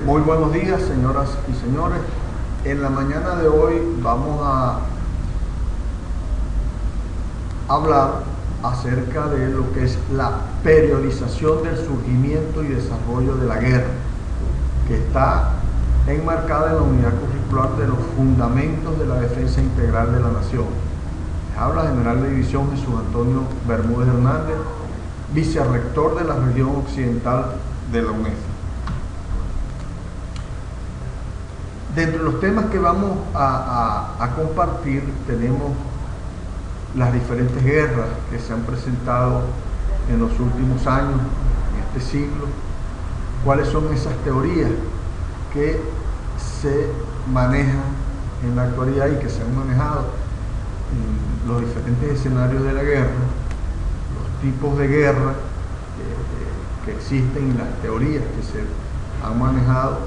Muy buenos días, señoras y señores. En la mañana de hoy vamos a hablar acerca de lo que es la periodización del surgimiento y desarrollo de la guerra, que está enmarcada en la unidad curricular de los fundamentos de la defensa integral de la nación. Les habla General de División Jesús Antonio Bermúdez Hernández, vicerrector de la región occidental de la UNEF. Dentro de los temas que vamos a compartir tenemos las diferentes guerras que se han presentado en los últimos años, en este siglo, cuáles son esas teorías que se manejan en la actualidad y que se han manejado en los diferentes escenarios de la guerra, los tipos de guerra que existen y las teorías que se han manejado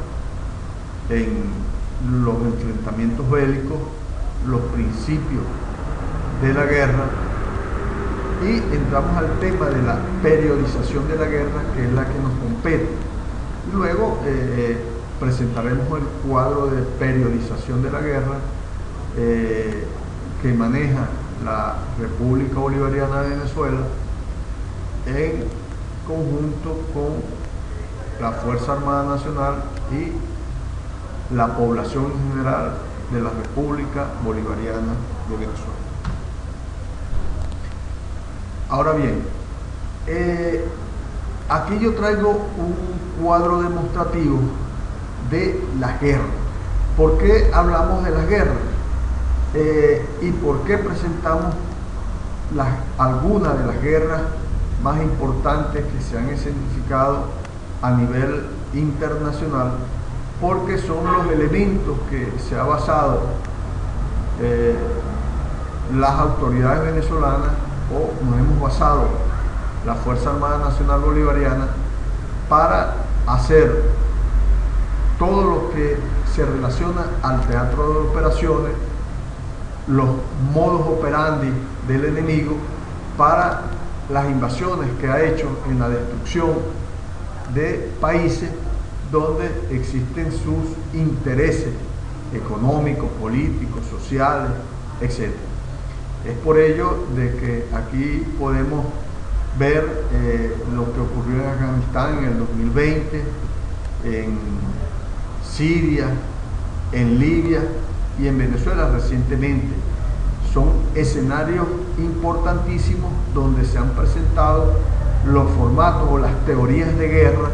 en los enfrentamientos bélicos, los principios de la guerra, y entramos al tema de la periodización de la guerra, que es la que nos compete. Y luego presentaremos el cuadro de periodización de la guerra que maneja la República Bolivariana de Venezuela en conjunto con la Fuerza Armada Nacional y la población en general de la República Bolivariana de Venezuela. Ahora bien, aquí yo traigo un cuadro demostrativo de las guerras. ¿Por qué hablamos de las guerras? ¿Y por qué presentamos algunas de las guerras más importantes que se han escenificado a nivel internacional? Porque son los elementos que se ha basado las autoridades venezolanas, o nos hemos basado la Fuerza Armada Nacional Bolivariana, para hacer todo lo que se relaciona al teatro de operaciones, los modus operandi del enemigo para las invasiones que ha hecho en la destrucción de países donde existen sus intereses económicos, políticos, sociales, etc. Es por ello de que aquí podemos ver lo que ocurrió en Afganistán en el 2020, en Siria, en Libia y en Venezuela recientemente. Son escenarios importantísimos donde se han presentado los formatos o las teorías de guerra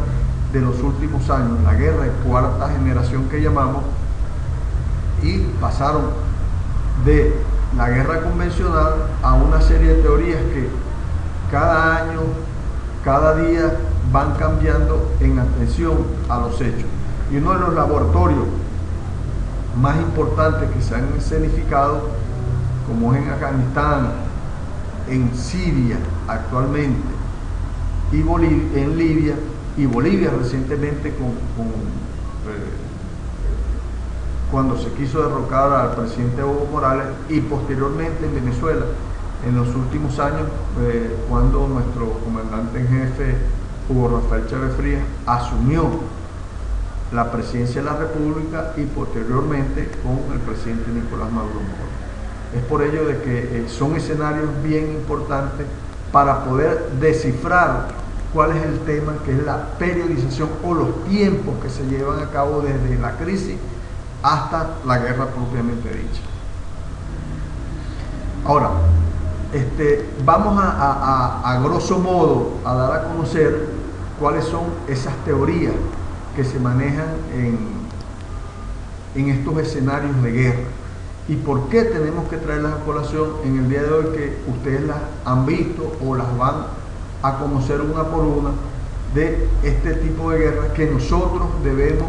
de los últimos años, la guerra de cuarta generación que llamamos, y pasaron de la guerra convencional a una serie de teorías que cada año, cada día van cambiando en atención a los hechos. Y uno de los laboratorios más importantes que se han escenificado, como es en Afganistán, en Siria actualmente, y en Libia, y Bolivia recientemente cuando se quiso derrocar al presidente Evo Morales, y posteriormente en Venezuela en los últimos años, cuando nuestro comandante en jefe Hugo Rafael Chávez Frías asumió la presidencia de la República, y posteriormente con el presidente Nicolás Maduro. Es por ello de que son escenarios bien importantes para poder descifrar cuál es el tema, que es la periodización o los tiempos que se llevan a cabo desde la crisis hasta la guerra propiamente dicha. Ahora, vamos a grosso modo a dar a conocer cuáles son esas teorías que se manejan en estos escenarios de guerra y por qué tenemos que traerlas a colación en el día de hoy, que ustedes las han visto o las van a conocer una por una, de este tipo de guerras que nosotros debemos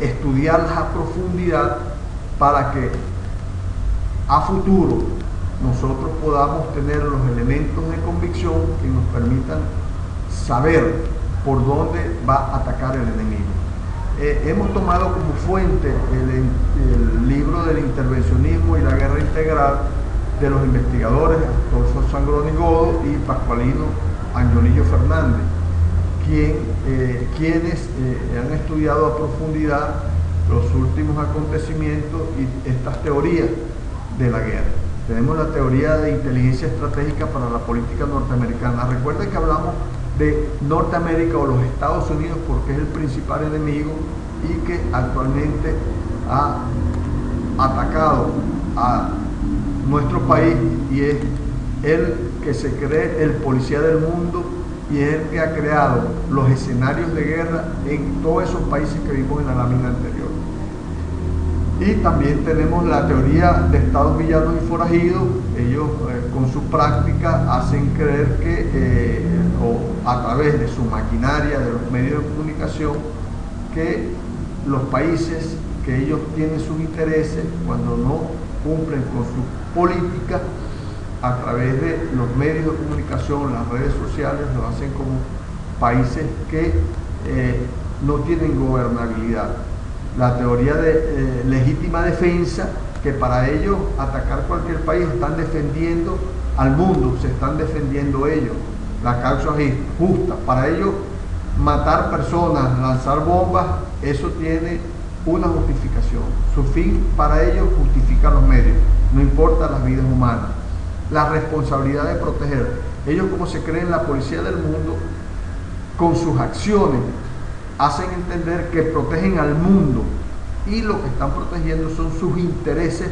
estudiarlas a profundidad para que a futuro nosotros podamos tener los elementos de convicción que nos permitan saber por dónde va a atacar el enemigo. Hemos tomado como fuente el libro del intervencionismo y la guerra integral de los investigadores Adolfo Sangrón y Godo y Pascualino Angiolillo Fernández, quienes han estudiado a profundidad los últimos acontecimientos y estas teorías de la guerra. Tenemos la teoría de inteligencia estratégica para la política norteamericana. Recuerden que hablamos de Norteamérica o los Estados Unidos porque es el principal enemigo y que actualmente ha atacado a nuestro país y es el que se cree el policía del mundo y es el que ha creado los escenarios de guerra en todos esos países que vimos en la lámina anterior. Y también tenemos la teoría de estados villanos y forajidos. Ellos con su práctica hacen creer que, o a través de su maquinaria, de los medios de comunicación, que los países que ellos tienen sus intereses, cuando no cumplen con su política, a través de los medios de comunicación, las redes sociales, lo hacen como países que no tienen gobernabilidad. La teoría de legítima defensa, que para ellos atacar cualquier país están defendiendo al mundo, se están defendiendo ellos. La causa es justa. Para ellos matar personas, lanzar bombas, eso tiene una justificación. Su fin para ellos justifica los medios, no importa las vidas humanas. La responsabilidad de proteger. Ellos, como se creen la policía del mundo, con sus acciones hacen entender que protegen al mundo y lo que están protegiendo son sus intereses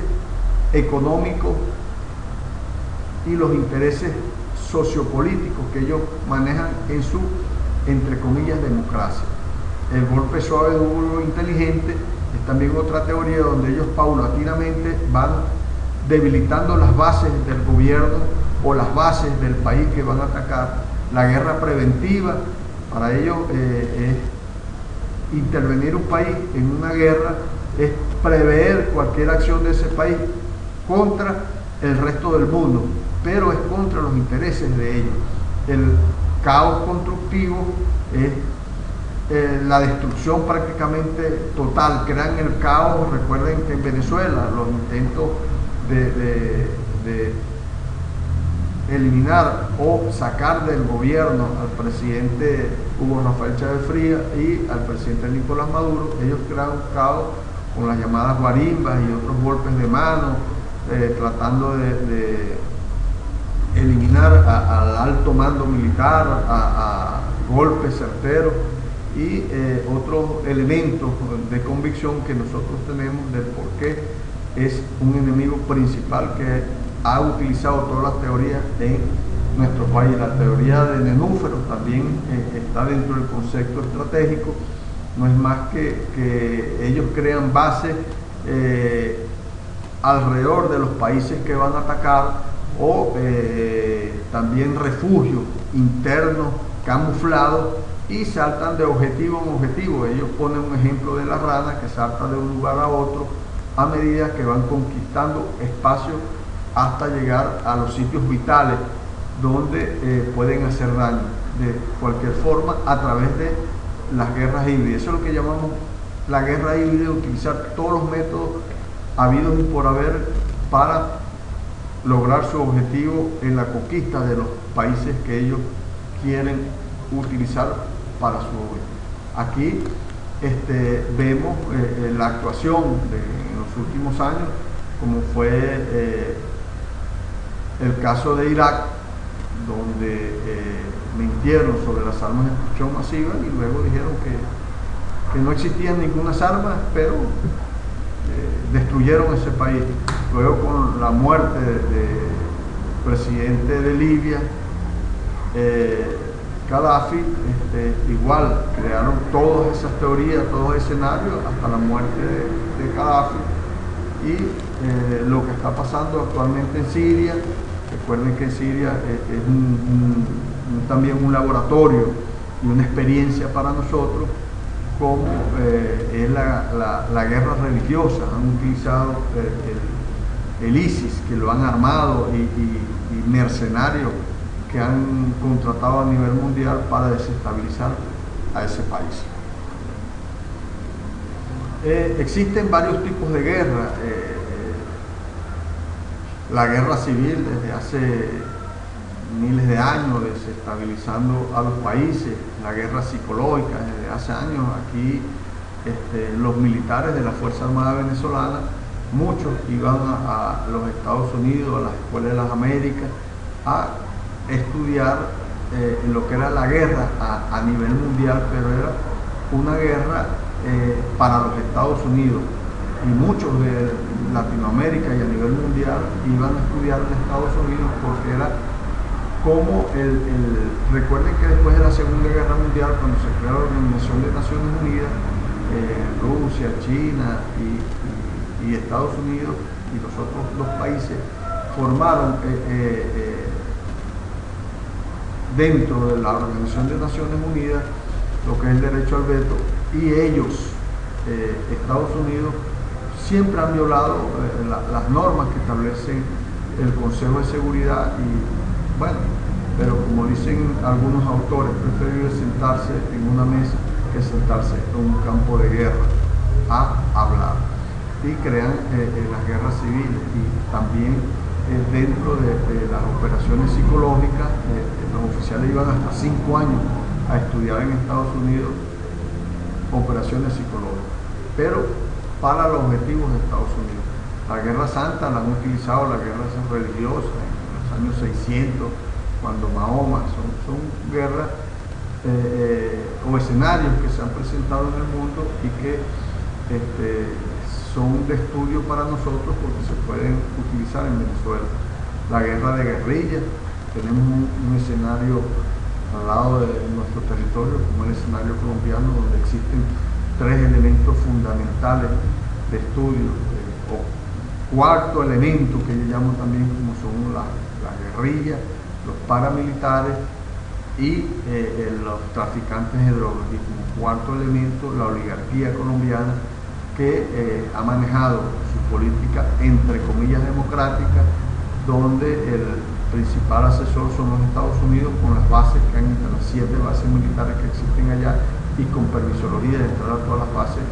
económicos y los intereses sociopolíticos que ellos manejan en su, entre comillas, democracia. El golpe suave, duro, inteligente es también otra teoría donde ellos paulatinamente van debilitando las bases del gobierno o las bases del país que van a atacar. La guerra preventiva, para ellos es intervenir un país en una guerra, es prever cualquier acción de ese país contra el resto del mundo, pero es contra los intereses de ellos. El caos constructivo es la destrucción prácticamente total, crean el caos. Recuerden que en Venezuela los intentos de eliminar o sacar del gobierno al presidente Hugo Rafael Chávez Frías y al presidente Nicolás Maduro, ellos crearon un caos con las llamadas guarimbas y otros golpes de mano, tratando de eliminar al alto mando militar, a golpes certeros y otros elementos de convicción que nosotros tenemos del por qué es un enemigo principal que ha utilizado todas las teorías en nuestro país. La teoría de nenúferos también está dentro del concepto estratégico. No es más que ellos crean bases alrededor de los países que van a atacar o también refugios internos camuflados y saltan de objetivo en objetivo. Ellos ponen un ejemplo de la rana que salta de un lugar a otro a medida que van conquistando espacios hasta llegar a los sitios vitales donde pueden hacer daño de cualquier forma a través de las guerras híbridas. Eso es lo que llamamos la guerra híbrida, utilizar todos los métodos habidos y por haber para lograr su objetivo en la conquista de los países que ellos quieren utilizar para su objetivo. Aquí vemos la actuación en los últimos años, como fue el caso de Irak, donde mintieron sobre las armas de destrucción masiva y luego dijeron que no existían ninguna armas, pero destruyeron ese país. Luego, con la muerte del presidente de Libia, Gaddafi, igual crearon todas esas teorías, todos esos escenarios hasta la muerte de Gaddafi. Y lo que está pasando actualmente en Siria, recuerden que Siria es también un laboratorio y una experiencia para nosotros, como es la guerra religiosa. Han utilizado el ISIS, que lo han armado, y mercenarios que han contratado a nivel mundial para desestabilizar a ese país. Existen varios tipos de guerra. La guerra civil desde hace miles de años desestabilizando a los países, la guerra psicológica desde hace años. Aquí los militares de la Fuerza Armada Venezolana, muchos iban a los Estados Unidos, a las escuelas de las Américas, a estudiar lo que era la guerra a nivel mundial, pero era una guerra para los Estados Unidos, y muchos de Latinoamérica y a nivel mundial iban a estudiar en Estados Unidos, porque era como recuerden que después de la Segunda Guerra Mundial, cuando se creó la Organización de Naciones Unidas, Rusia, China y Estados Unidos y los otros dos países formaron dentro de la Organización de Naciones Unidas lo que es el derecho al veto, y ellos, Estados Unidos, siempre han violado las normas que establecen el Consejo de Seguridad. Y bueno, pero como dicen algunos autores, preferible sentarse en una mesa que sentarse en un campo de guerra a hablar, y crean las guerras civiles. Y también dentro de las operaciones psicológicas, los oficiales iban hasta 5 años a estudiar en Estados Unidos operaciones psicológicas, pero para los objetivos de Estados Unidos. La Guerra Santa la han utilizado, la guerra religiosa en los años 600, cuando Mahoma. Son guerras o escenarios que se han presentado en el mundo y que son de estudio para nosotros, porque se pueden utilizar en Venezuela. La guerra de guerrillas, tenemos un escenario al lado de nuestro territorio, como el escenario colombiano, donde existen 3 elementos fundamentales de estudio, o cuarto elemento que yo llamo también, como son la guerrilla, los paramilitares y los traficantes de drogas, y como cuarto elemento la oligarquía colombiana, que ha manejado su política entre comillas democrática, donde el principal asesor son los Estados Unidos, con las bases que han, las 7 bases militares que existen allá, y con permisología de entrar a todas las bases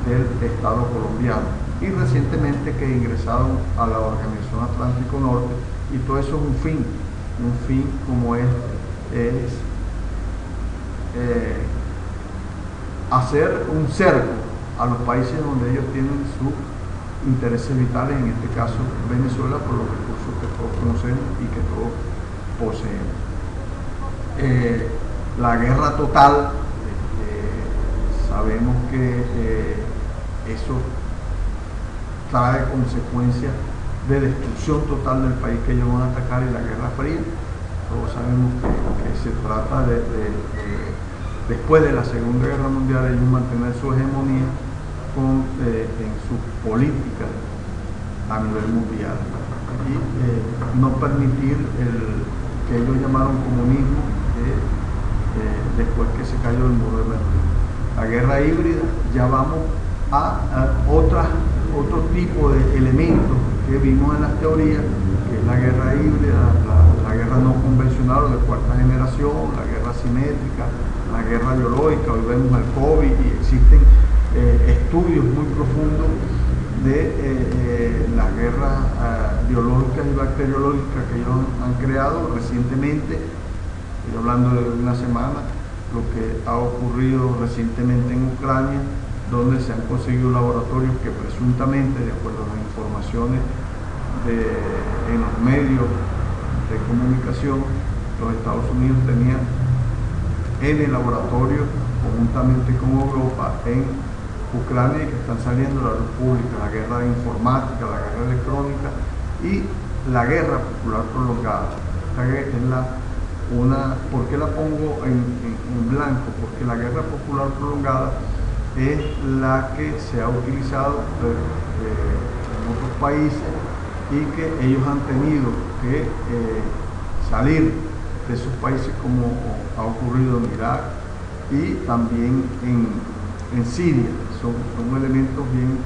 del Estado colombiano, y recientemente que ingresaron a la Organización Atlántico Norte. Y todo eso es un fin como es hacer un cerco a los países donde ellos tienen sus intereses vitales, en este caso Venezuela, por los recursos que todos conocemos y que todos poseemos. La guerra total, sabemos que eso trae consecuencias de destrucción total del país que ellos van a atacar. Y la Guerra Fría, todos sabemos que se trata de después de la Segunda Guerra Mundial, ellos mantener su hegemonía en su política a nivel mundial, y no permitir que ellos llamaron comunismo después que se cayó el muro de Berlín. La guerra híbrida, ya vamos a otro tipo de elementos que vimos en las teorías, que es la guerra híbrida, la guerra no convencional o de cuarta generación, la guerra simétrica, la guerra biológica. Hoy vemos el COVID y existen estudios muy profundos de las guerras biológicas y bacteriológicas que ellos han creado recientemente. Estoy hablando de una semana, lo que ha ocurrido recientemente en Ucrania, donde se han conseguido laboratorios que presuntamente, de acuerdo a las informaciones en los medios de comunicación, los Estados Unidos tenían en el laboratorio, conjuntamente con Europa, en Ucrania, que están saliendo a la luz pública: la guerra informática, la guerra electrónica y la guerra popular prolongada. ¿Por qué la pongo en blanco? Porque la guerra popular prolongada es la que se ha utilizado en otros países, y que ellos han tenido que salir de esos países, como ha ocurrido en Irak y también en Siria. Son elementos bien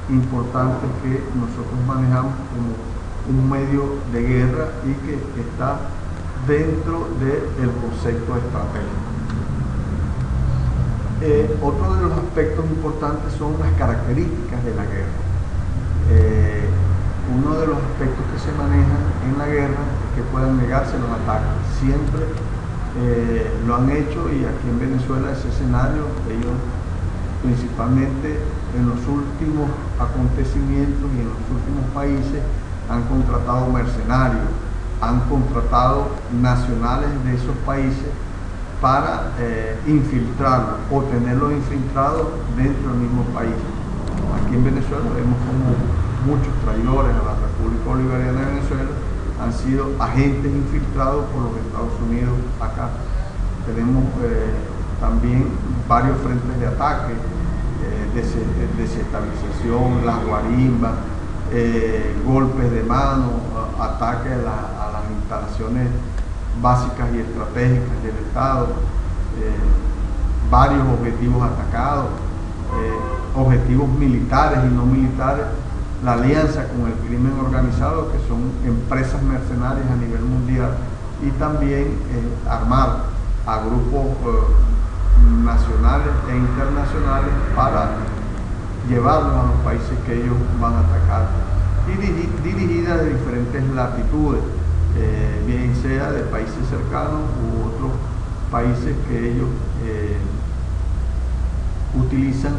importantes que nosotros manejamos como un medio de guerra y que está dentro del concepto estratégico. Otro de los aspectos importantes son las características de la guerra. Uno de los aspectos que se maneja en la guerra que puedan negarse los ataques. Siempre lo han hecho, y aquí en Venezuela ese escenario, ellos principalmente en los últimos acontecimientos y en los últimos países han contratado mercenarios, han contratado nacionales de esos países para infiltrarlos o tenerlos infiltrados dentro del mismo país. Aquí en Venezuela vemos como muchos traidores a la República Bolivariana de Venezuela han sido agentes infiltrados por los Estados Unidos acá. Tenemos también varios frentes de ataque, desestabilización, las guarimbas, golpes de mano, ataques a las instalaciones básicas y estratégicas del Estado, varios objetivos atacados, objetivos militares y no militares, la alianza con el crimen organizado, que son empresas mercenarias a nivel mundial, y también armar a grupos nacionales e internacionales para llevarlos a los países que ellos van a atacar, y dirigida de diferentes latitudes, bien sea de países cercanos u otros países que ellos utilizan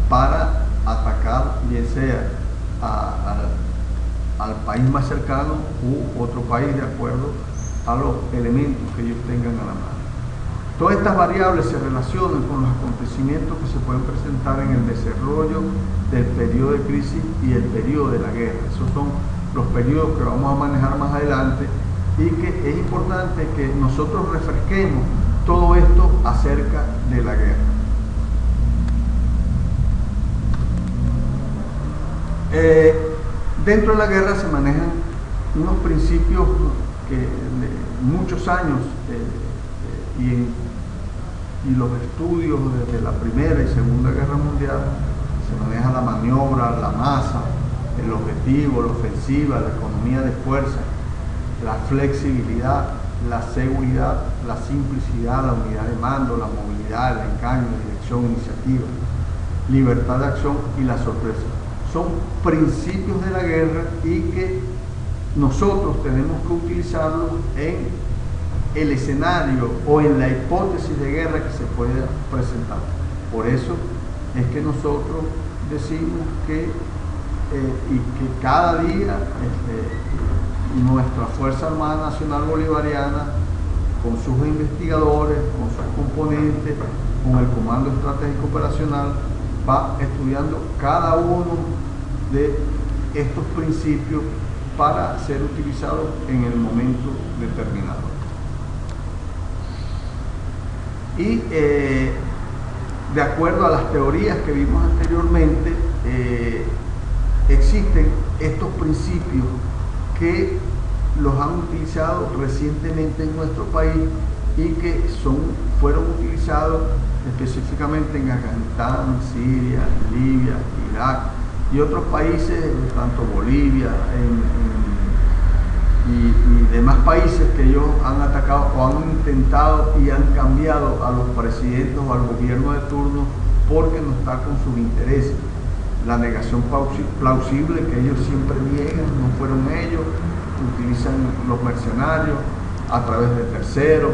para atacar, bien sea al país más cercano u otro país, de acuerdo a los elementos que ellos tengan a la mano. Todas estas variables se relacionan con los acontecimientos que se pueden presentar en el desarrollo del periodo de crisis y el periodo de la guerra. Esos son los periodos que vamos a manejar más adelante, y que es importante que nosotros refresquemos todo esto acerca de la guerra. Dentro de la guerra se manejan unos principios que de muchos años y los estudios desde la Primera y Segunda Guerra Mundial. Se maneja la maniobra, la masa, el objetivo, la ofensiva, la economía de fuerza, la flexibilidad, la seguridad, la simplicidad, la unidad de mando, la movilidad, el engaño, dirección, iniciativa, libertad de acción y la sorpresa. Son principios de la guerra y que nosotros tenemos que utilizarlos en el escenario o en la hipótesis de guerra que se pueda presentar. Por eso es que nosotros decimos que cada día nuestra Fuerza Armada Nacional Bolivariana, con sus investigadores, con sus componentes, con el Comando Estratégico Operacional, va estudiando cada uno de estos principios para ser utilizados en el momento determinado. Y de acuerdo a las teorías que vimos anteriormente, existen estos principios que los han utilizado recientemente en nuestro país y que fueron utilizados específicamente en Afganistán, Siria, Libia, Irak y otros países, tanto Bolivia y demás países que ellos han atacado o han intentado y han cambiado a los presidentes o al gobierno de turno porque no está con sus intereses. La negación plausible, que ellos siempre niegan, no fueron ellos, utilizan los mercenarios a través de terceros,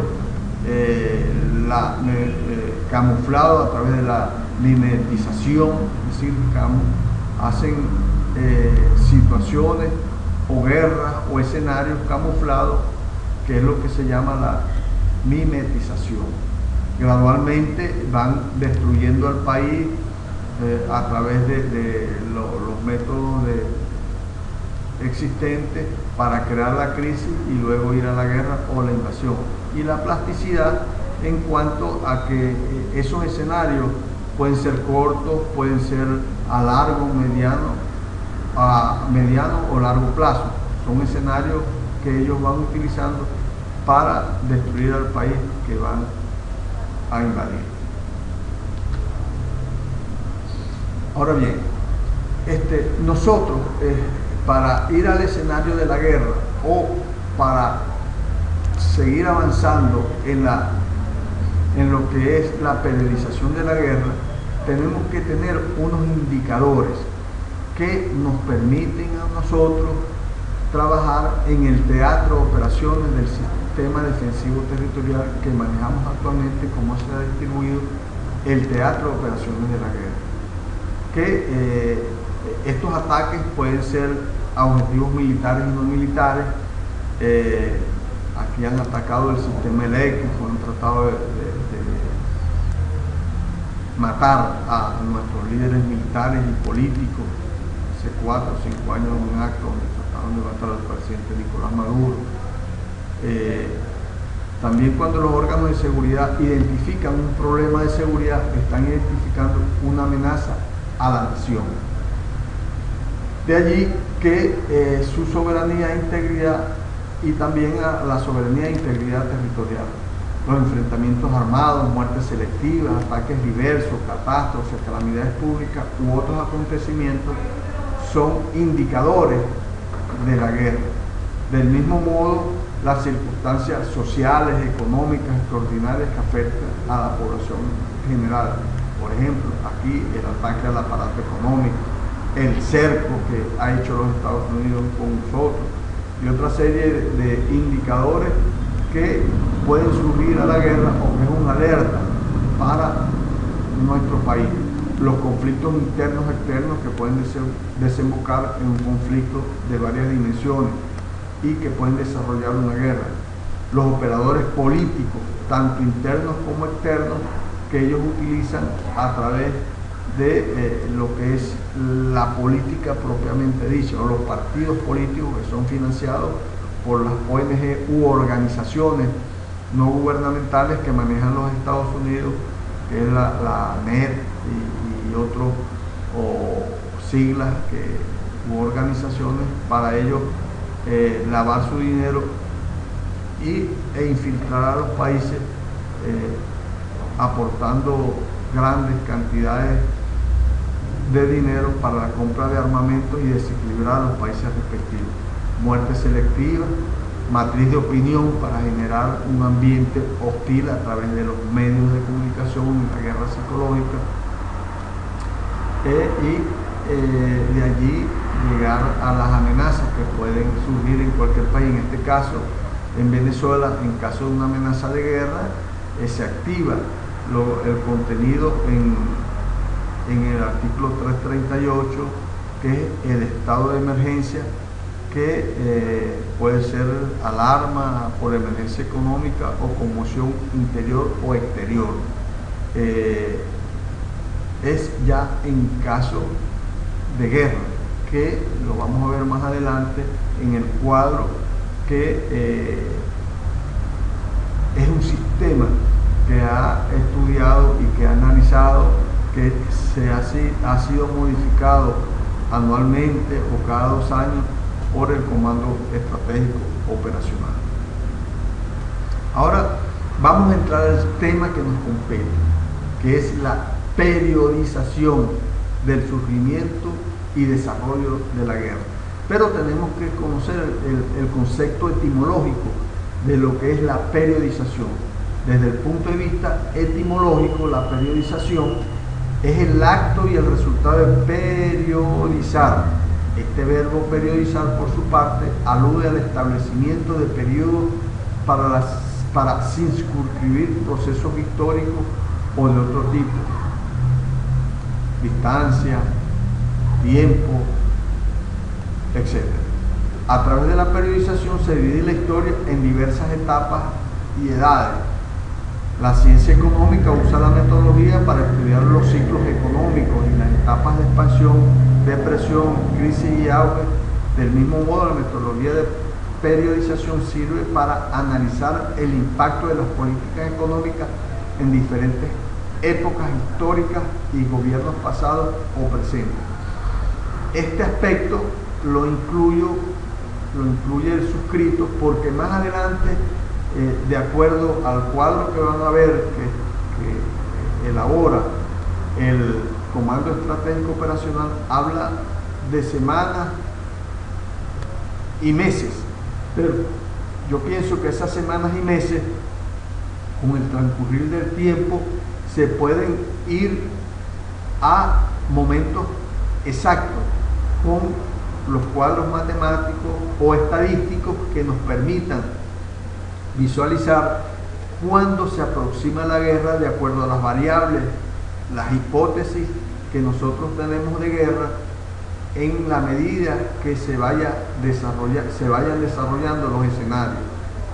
camuflado a través de la mimetización, es decir, hacen situaciones o guerras o escenarios camuflados, que es lo que se llama la mimetización. Gradualmente van destruyendo al país a través de los métodos existentes para crear la crisis y luego ir a la guerra o la invasión. Y la plasticidad en cuanto a que esos escenarios pueden ser cortos, pueden ser a largo, mediano o largo plazo. Son escenarios que ellos van utilizando para destruir al país que van a invadir. Ahora bien, nosotros para ir al escenario de la guerra o para seguir avanzando en lo que es la periodización de la guerra, tenemos que tener unos indicadores que nos permiten a nosotros trabajar en el teatro de operaciones del sistema defensivo territorial que manejamos actualmente, cómo se ha distribuido el teatro de operaciones de la guerra. Que estos ataques pueden ser a objetivos militares y no militares. Aquí han atacado el sistema eléctrico, han tratado de matar a nuestros líderes militares y políticos. Hace 4 o 5 años un acto donde trataron de matar al presidente Nicolás Maduro. También cuando los órganos de seguridad identifican un problema de seguridad, están identificando una amenaza a la nación. De allí que su soberanía e integridad, y también a la soberanía e integridad territorial. Los enfrentamientos armados, muertes selectivas, ataques diversos, catástrofes, calamidades públicas u otros acontecimientos son indicadores de la guerra. Del mismo modo, las circunstancias sociales, económicas, extraordinarias que afectan a la población general. Por ejemplo, aquí el ataque al aparato económico, el cerco que ha hecho los Estados Unidos con nosotros y otra serie de indicadores que pueden surgir a la guerra o que es una alerta para nuestro país. Los conflictos internos y externos que pueden desembocar en un conflicto de varias dimensiones y que pueden desarrollar una guerra. Los operadores políticos, tanto internos como externos, que ellos utilizan a través de lo que es la política propiamente dicha, o los partidos políticos que son financiados por las ONG u organizaciones no gubernamentales que manejan los Estados Unidos, que es la NET y otros siglas u organizaciones para ellos lavar su dinero e infiltrar a los países aportando grandes cantidades de dinero para la compra de armamentos y desequilibrar a los países respectivos. Muerte selectiva, matriz de opinión para generar un ambiente hostil a través de los medios de comunicación, la guerra psicológica, y de allí llegar a las amenazas que pueden surgir en cualquier país. En este caso, en Venezuela, en caso de una amenaza de guerra, se activa el contenido en el artículo 338, que es el estado de emergencia, que puede ser alarma por emergencia económica o conmoción interior o exterior. Es ya en caso de guerra, que lo vamos a ver más adelante en el cuadro, que es un sistema que ha estudiado y que ha analizado, que ha sido modificado anualmente o cada 2 años por el Comando Estratégico Operacional. Ahora vamos a entrar al tema que nos compete, que es la periodización del surgimiento y desarrollo de la guerra. Pero tenemos que conocer el concepto etimológico de lo que es la periodización. Desde el punto de vista etimológico, la periodización es el acto y el resultado de periodizar. Este verbo periodizar, por su parte, alude al establecimiento de periodos para circunscribir procesos históricos o de otro tipo. Distancia, tiempo, etc. A través de la periodización se divide la historia en diversas etapas y edades. La ciencia económica usa la metodología para estudiar los ciclos económicos y las etapas de expansión, depresión, crisis y auge. Del mismo modo, la metodología de periodización sirve para analizar el impacto de las políticas económicas en diferentes épocas históricas y gobiernos pasados o presentes. Este aspecto lo incluye el suscrito, porque más adelante, de acuerdo al cuadro que van a ver que elabora el Comando Estratégico Operacional, habla de semanas y meses, pero yo pienso que esas semanas y meses, con el transcurrir del tiempo, se pueden ir a momentos exactos con los cuadros matemáticos o estadísticos que nos permitan visualizar cuándo se aproxima la guerra de acuerdo a las variables, las hipótesis que nosotros tenemos de guerra, en la medida que se vayan desarrollando los escenarios.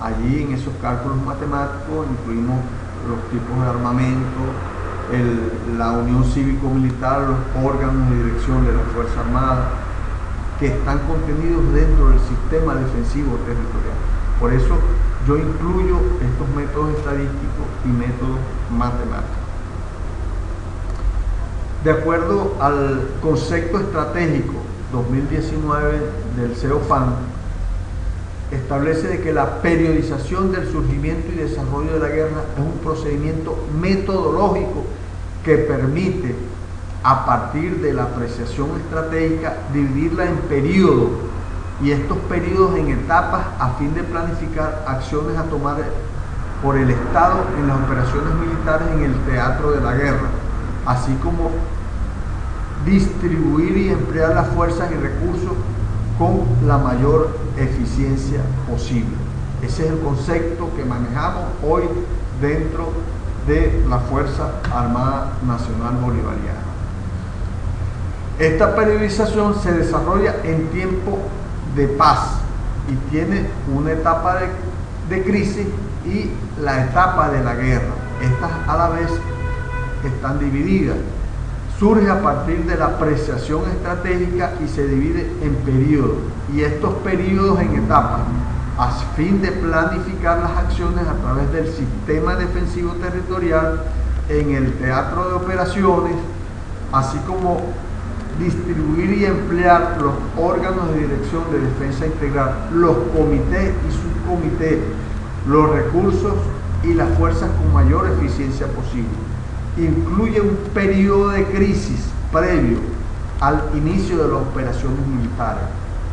Allí en esos cálculos matemáticos incluimos los tipos de armamento, la unión cívico-militar, los órganos de dirección de la Fuerza Armada, que están contenidos dentro del sistema defensivo territorial. Por eso yo incluyo estos métodos estadísticos y métodos matemáticos. De acuerdo al concepto estratégico 2019 del CEOPAN, establece de que la periodización del surgimiento y desarrollo de la guerra es un procedimiento metodológico que permite, a partir de la apreciación estratégica, dividirla en periodos, y estos periodos en etapas, a fin de planificar acciones a tomar por el Estado en las operaciones militares en el teatro de la guerra, así como distribuir y emplear las fuerzas y recursos con la mayor eficiencia posible. Ese es el concepto que manejamos hoy dentro de la Fuerza Armada Nacional Bolivariana. Esta periodización se desarrolla en tiempo de paz y tiene una etapa de crisis y la etapa de la guerra. Estas a la vez están divididas. Surge a partir de la apreciación estratégica y se divide en periodos, y estos periodos en etapas, a fin de planificar las acciones a través del sistema defensivo territorial en el teatro de operaciones, así como distribuir y emplear los órganos de dirección de defensa integral, los comités y subcomités, los recursos y las fuerzas con mayor eficiencia posible. Incluye un periodo de crisis previo al inicio de las operaciones militares,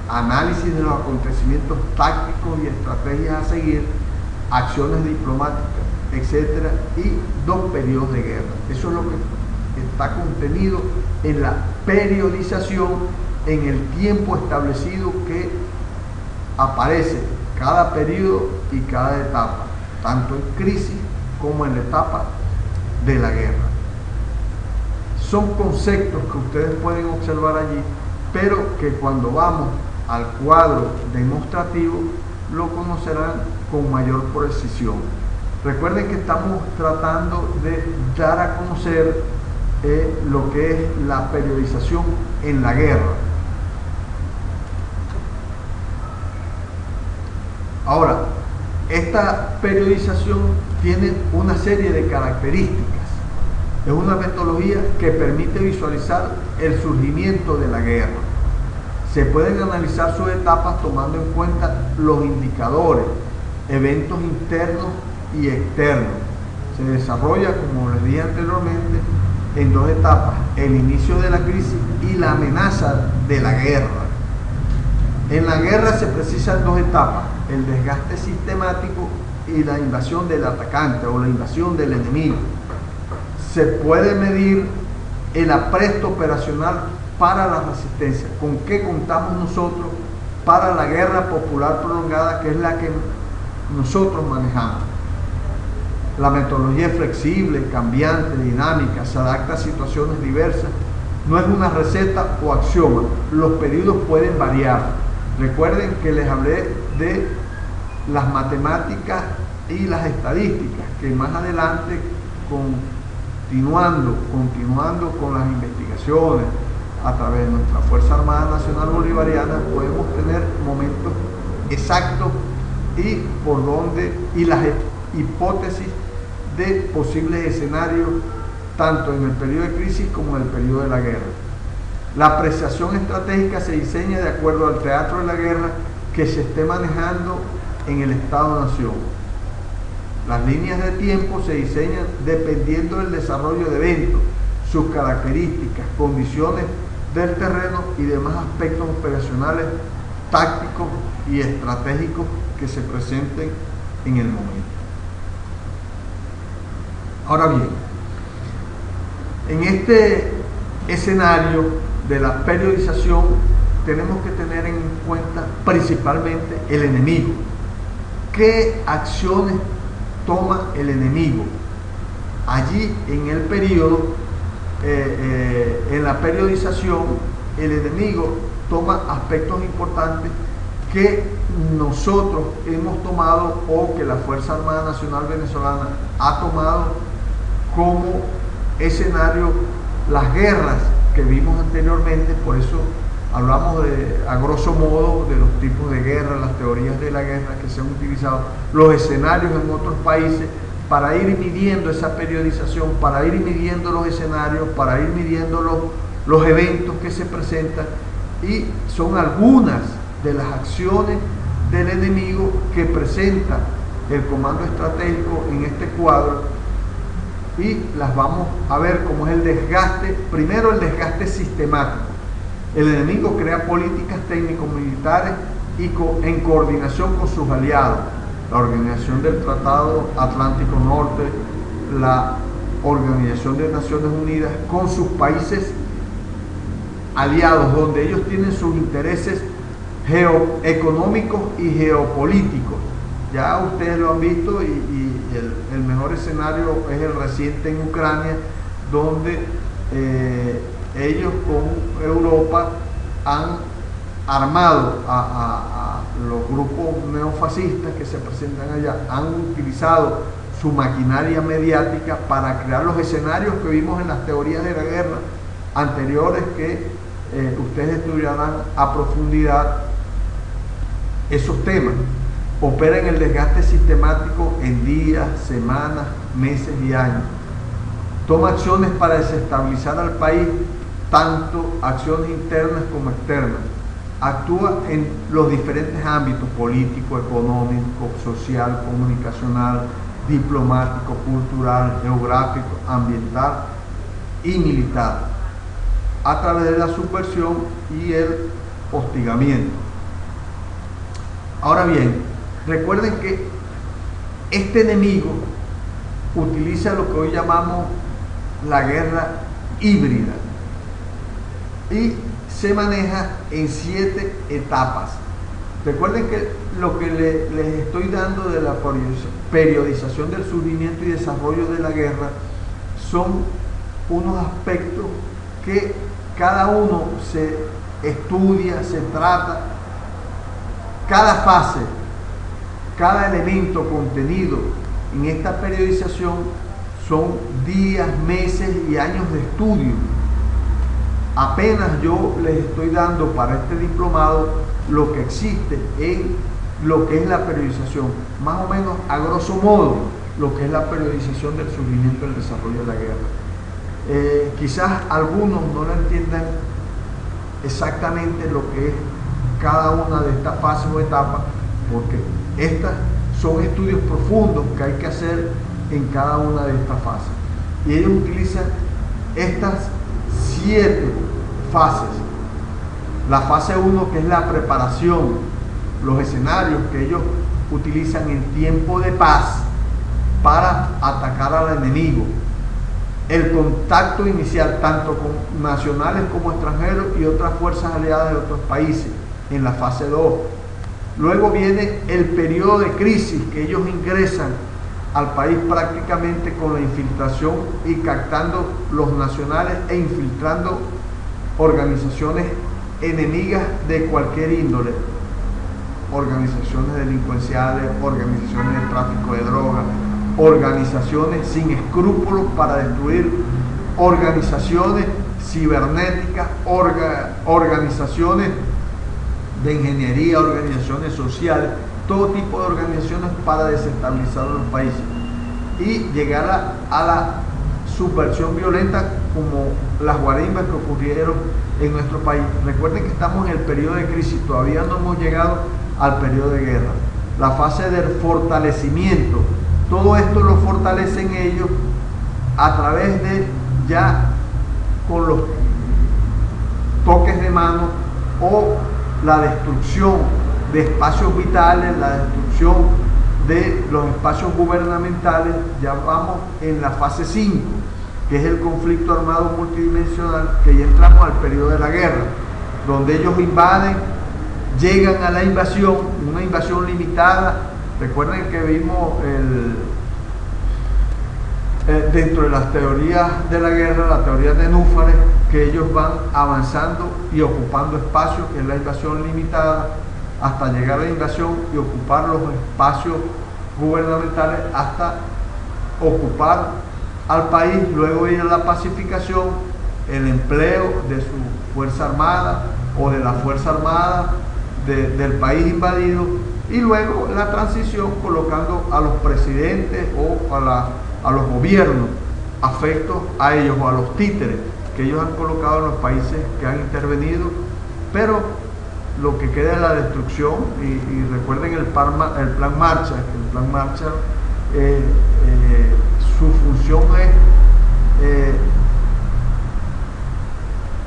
análisis de los acontecimientos tácticos y estrategias a seguir, acciones diplomáticas, etcétera, y 2 periodos de guerra. Eso es lo que está contenido en la periodización en el tiempo establecido que aparece cada periodo y cada etapa, tanto en crisis como en la etapa de la guerra. Son conceptos que ustedes pueden observar allí, pero que cuando vamos al cuadro demostrativo lo conocerán con mayor precisión. Recuerden que estamos tratando de dar a conocer lo que es la periodización en la guerra. Ahora, esta periodización tiene una serie de características. Es una metodología que permite visualizar el surgimiento de la guerra. Se pueden analizar sus etapas tomando en cuenta los indicadores, eventos internos y externos. Se desarrolla, como les dije anteriormente, en 2 etapas: el inicio de la crisis y la amenaza de la guerra. En la guerra se precisan 2 etapas: el desgaste sistemático y la invasión del atacante o la invasión del enemigo. Se puede medir el apresto operacional para la resistencia, con qué contamos nosotros para la guerra popular prolongada, que es la que nosotros manejamos. La metodología es flexible, cambiante, dinámica, se adapta a situaciones diversas, no es una receta o axioma, los periodos pueden variar. Recuerden que les hablé de las matemáticas y las estadísticas, que más adelante, continuando con las investigaciones a través de nuestra Fuerza Armada Nacional Bolivariana, podemos tener momentos exactos y las hipótesis de posibles escenarios, tanto en el periodo de crisis como en el periodo de la guerra. La apreciación estratégica se diseña de acuerdo al teatro de la guerra que se esté manejando en el Estado-Nación. Las líneas de tiempo se diseñan dependiendo del desarrollo de eventos, sus características, condiciones del terreno y demás aspectos operacionales, tácticos y estratégicos que se presenten en el momento. Ahora bien, en este escenario de la periodización tenemos que tener en cuenta principalmente el enemigo. ¿Qué acciones toma el enemigo? Allí en el periodo, en la periodización, el enemigo toma aspectos importantes que nosotros hemos tomado o que la Fuerza Armada Nacional Venezolana ha tomado como escenario las guerras que vimos anteriormente. Por eso hablamos a grosso modo de los tipos de guerra, las teorías de la guerra que se han utilizado, los escenarios en otros países, para ir midiendo esa periodización, para ir midiendo los escenarios, para ir midiendo los eventos que se presentan, y son algunas de las acciones del enemigo que presenta el comando estratégico en este cuadro, y las vamos a ver como es el desgaste. Primero, el desgaste sistemático. El enemigo crea políticas técnico-militares y en coordinación con sus aliados, la Organización del Tratado Atlántico Norte, la Organización de Naciones Unidas, con sus países aliados, donde ellos tienen sus intereses geoeconómicos y geopolíticos. Ya ustedes lo han visto, y el mejor escenario es el reciente en Ucrania, donde ellos con Europa han armado a los grupos neofascistas que se presentan allá, han utilizado su maquinaria mediática para crear los escenarios que vimos en las teorías de la guerra anteriores, que ustedes estudiarán a profundidad esos temas. Operan el desgaste sistemático en días, semanas, meses y años. Toma acciones para desestabilizar al país, tanto acciones internas como externas. Actúa en los diferentes ámbitos: político, económico, social, comunicacional, diplomático, cultural, geográfico, ambiental y militar, a través de la subversión y el hostigamiento. Ahora bien, recuerden que este enemigo utiliza lo que hoy llamamos la guerra híbrida y se maneja en 7 etapas. Recuerden que lo que les estoy dando de la periodización del surgimiento y desarrollo de la guerra son unos aspectos que cada uno se estudia, se trata. Cada fase, cada elemento contenido en esta periodización son días, meses y años de estudio. Apenas yo les estoy dando para este diplomado lo que existe en lo que es la periodización, más o menos a grosso modo lo que es la periodización del surgimiento y el desarrollo de la guerra. Quizás algunos no lo entiendan exactamente lo que es cada una de estas fases o etapas, porque estas son estudios profundos que hay que hacer en cada una de estas fases. Y ellos utilizan estas 7 fases. La fase 1, que es la preparación, los escenarios que ellos utilizan en tiempo de paz para atacar al enemigo. El contacto inicial, tanto con nacionales como extranjeros y otras fuerzas aliadas de otros países, en la fase 2. Luego viene el periodo de crisis, que ellos ingresan al país prácticamente con la infiltración y captando los nacionales e infiltrando organizaciones enemigas de cualquier índole, organizaciones delincuenciales, organizaciones de tráfico de drogas, organizaciones sin escrúpulos para destruir, organizaciones cibernéticas, organizaciones de ingeniería, organizaciones sociales, todo tipo de organizaciones para desestabilizar los países y llegar a la subversión violenta, como las guarimbas que ocurrieron en nuestro país. Recuerden que estamos en el periodo de crisis, todavía no hemos llegado al periodo de guerra. La fase del fortalecimiento, todo esto lo fortalecen ellos a través de, ya con los toques de mano, o la destrucción de espacios vitales, la destrucción de los espacios gubernamentales. Ya vamos en la fase 5, que es el conflicto armado multidimensional, que ya entramos al periodo de la guerra. donde ellos invaden, llegan a la invasión, una invasión limitada. Recuerden que vimos dentro de las teorías de la guerra, la teoría de Núfares, que ellos van avanzando y ocupando espacios, que es la invasión limitada, hasta llegar a la invasión y ocupar los espacios gubernamentales hasta ocupar al país, luego ir a la pacificación, el empleo de su fuerza armada o de la fuerza armada del país invadido, y luego la transición colocando a los presidentes o a los gobiernos afectos a ellos, o a los títeres que ellos han colocado en los países que han intervenido, pero lo que queda es la destrucción. Y recuerden el plan Marshall, que el plan Marshall, su función es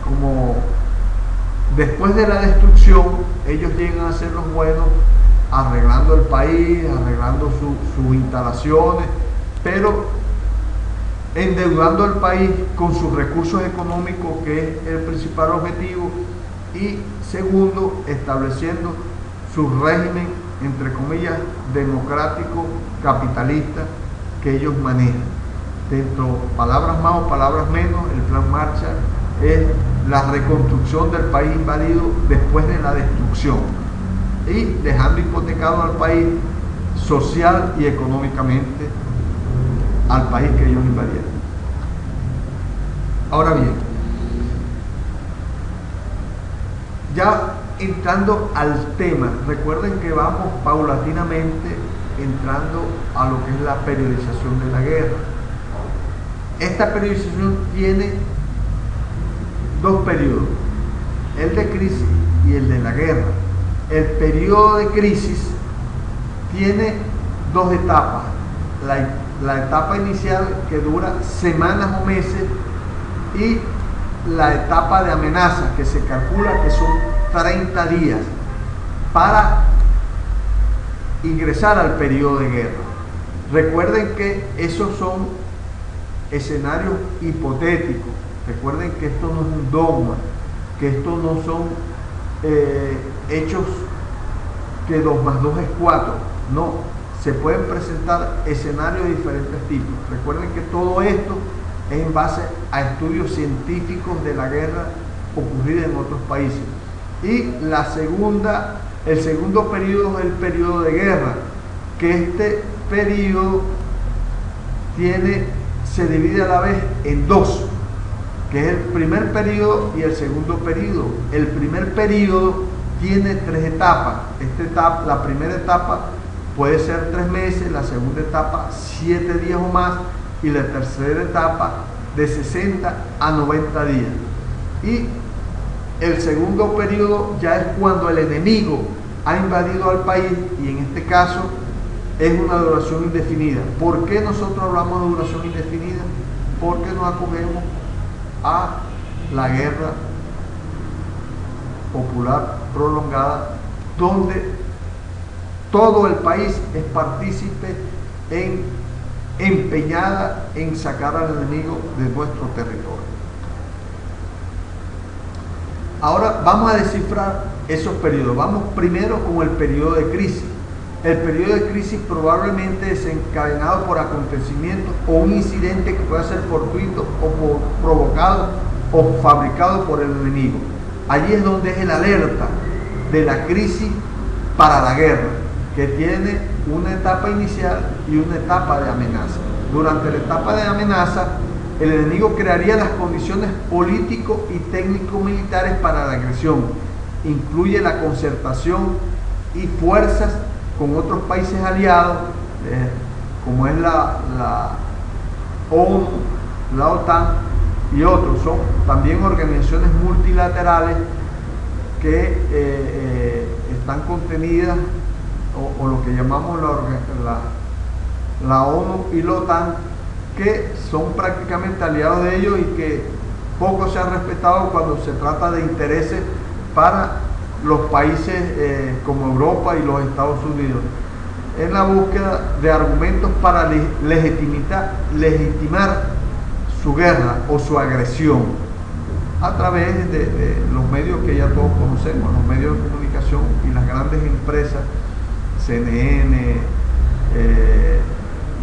como después de la destrucción, ellos llegan a ser los buenos, arreglando el país, arreglando sus instalaciones, pero endeudando al país con sus recursos económicos, que es el principal objetivo, y segundo, estableciendo su régimen, entre comillas, democrático, capitalista, que ellos manejan. Dentro, palabras más o palabras menos, el plan Marshall es la reconstrucción del país invadido después de la destrucción, y dejando hipotecado al país social y económicamente, al país que ellos invadieron. Ahora bien, ya entrando al tema, recuerden que vamos paulatinamente entrando a lo que es la periodización de la guerra. Esta periodización tiene dos periodos, el de crisis y el de la guerra. El periodo de crisis tiene dos etapas: la etapa inicial, que dura semanas o meses, y la etapa de amenaza, que se calcula que son 30 días para ingresar al periodo de guerra. Recuerden que esos son escenarios hipotéticos. Recuerden que esto no es un dogma, que esto no son hechos que 2 más 2 es 4. No, se pueden presentar escenarios de diferentes tipos. Recuerden que todo esto es en base a estudios científicos de la guerra ocurrida en otros países. Y el segundo periodo es el periodo de guerra, que este periodo se divide a la vez en dos, que es el primer periodo y el segundo periodo. El primer periodo tiene 3 etapas. La primera etapa puede ser 3 meses, la segunda etapa 7 días o más, y la tercera etapa de 60 a 90 días. Y el segundo periodo ya es cuando el enemigo ha invadido al país, y en este caso es una duración indefinida. ¿Por qué nosotros hablamos de duración indefinida? Porque nos acogemos a la guerra popular prolongada, donde todo el país es partícipe empeñada en sacar al enemigo de nuestro territorio. Ahora vamos a descifrar esos periodos. Vamos primero con el periodo de crisis. El periodo de crisis probablemente desencadenado por acontecimientos o un incidente que pueda ser fortuito o provocado o fabricado por el enemigo. Allí es donde es el alerta de la crisis para la guerra, que tiene una etapa inicial y una etapa de amenaza. Durante la etapa de amenaza, el enemigo crearía las condiciones político y técnico-militares para la agresión. Incluye la concertación y fuerzas con otros países aliados, como es la ONU, la OTAN y otros. Son también organizaciones multilaterales que están contenidas, o lo que llamamos la ONU y la OTAN, que son prácticamente aliados de ellos y que poco se han respetado cuando se trata de intereses para los países como Europa y los Estados Unidos, en la búsqueda de argumentos para legitimar su guerra o su agresión. a través de los medios que ya todos conocemos, los medios de comunicación y las grandes empresas, CNN